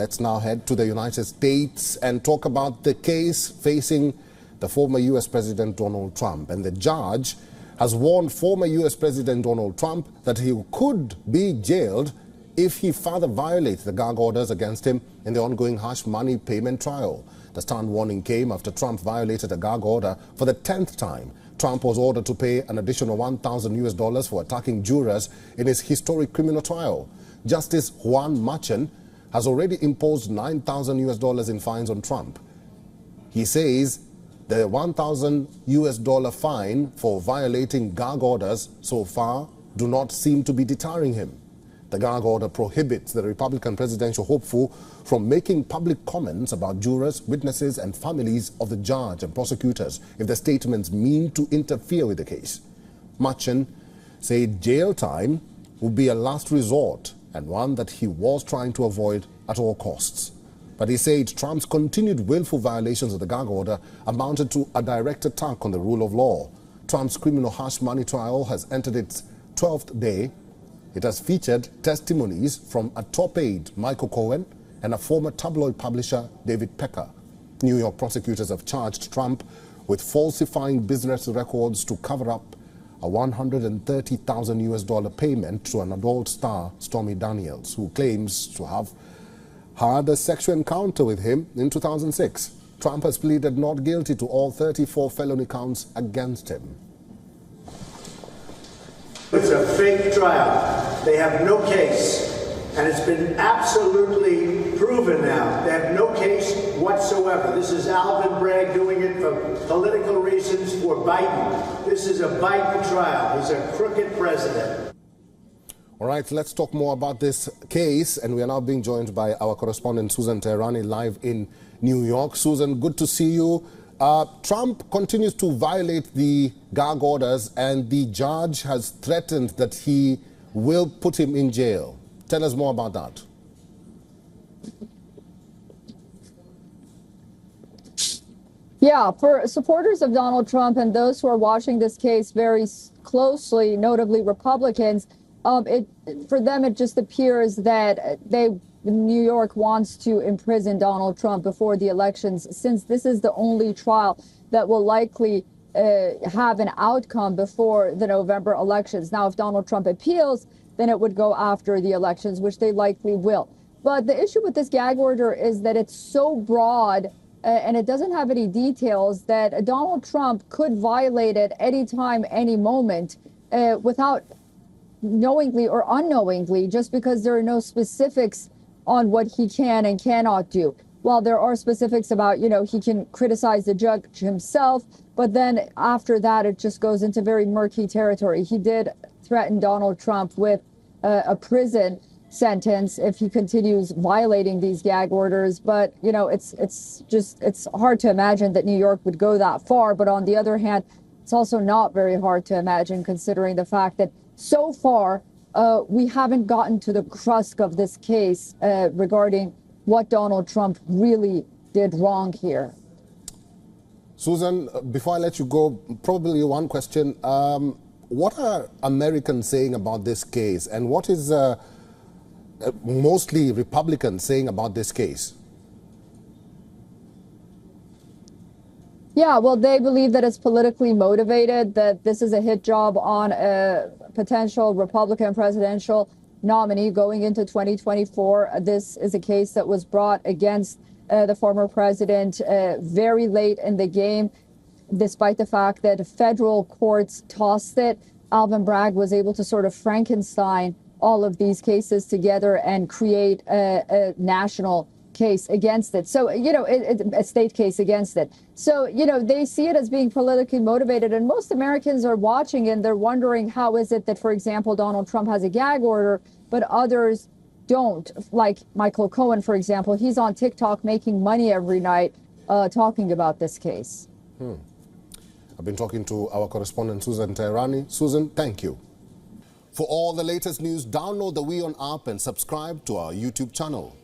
Let's now head to the United States and talk about the case facing the former U.S. President Donald Trump. And the judge has warned former U.S. President Donald Trump that he could be jailed if he further violates the gag orders against him in the ongoing hush money payment trial. The stern warning came after Trump violated a gag order for the 10th time. Trump was ordered to pay an additional $1,000 for attacking jurors in his historic criminal trial. Justice Juan Machen has already imposed $9,000 in fines on Trump. He says the $1,000 fine for violating gag orders so far do not seem to be deterring him. The gag order prohibits the Republican presidential hopeful from making public comments about jurors, witnesses, and families of the judge and prosecutors if the statements mean to interfere with the case. Machen said jail time would be a last resort and one that he was trying to avoid at all costs. But he said Trump's continued willful violations of the gag order amounted to a direct attack on the rule of law. Trump's criminal hush money trial has entered its 12th day. It has featured testimonies from a top aide, Michael Cohen, and a former tabloid publisher, David Pecker. New York prosecutors have charged Trump with falsifying business records to cover up a $130,000 payment to an adult star, Stormy Daniels, who claims to have had a sexual encounter with him in 2006. Trump has pleaded not guilty to all 34 felony counts against him. It's a fake trial. They have no case. And it's been absolutely proven now. They have no case whatsoever. This is Alvin Bragg doing it for political reasons for Biden. This is a Biden trial. He's a crooked president. All right, let's talk more about this case. And we are now being joined by our correspondent, Susan Teherani, live in New York. Susan, good to see you. Trump continues to violate the gag orders, and the judge has threatened that he will put him in jail. Tell us more about that. Yeah, for supporters of Donald Trump and those who are watching this case very closely, notably Republicans, for them it just appears that New York wants to imprison Donald Trump before the elections, since this is the only trial that will likely have an outcome before the November elections. Now, if Donald Trump appeals, then it would go after the elections, which they likely will. But the issue with this gag order is that it's so broad and it doesn't have any details that Donald Trump could violate it anytime, any moment, without knowingly or unknowingly, just because there are no specifics on what he can and cannot do. While there are specifics about, he can criticize the judge himself, but then after that, it just goes into very murky territory. He did threaten Donald Trump with a prison sentence if he continues violating these gag orders. But, it's hard to imagine that New York would go that far. But on the other hand, it's also not very hard to imagine, considering the fact that so far, we haven't gotten to the crux of this case regarding what Donald Trump really did wrong here. Susan, before I let you go, probably one question. What are Americans saying about this case, and what is mostly Republicans saying about this case? Yeah, well, they believe that it's politically motivated, that this is a hit job on a potential Republican presidential nominee going into 2024. This is a case that was brought against the former president very late in the game, despite the fact that federal courts tossed it. Alvin Bragg was able to sort of Frankenstein all of these cases together and create a national case against it. So, a state case against it. So, they see it as being politically motivated. And most Americans are watching and they're wondering, how is it that, for example, Donald Trump has a gag order, but others don't? Like Michael Cohen, for example, he's on TikTok making money every night talking about this case. I've been talking to our correspondent, Susan Teherani. Susan, thank you. For all the latest news, download the WION app and subscribe to our YouTube channel.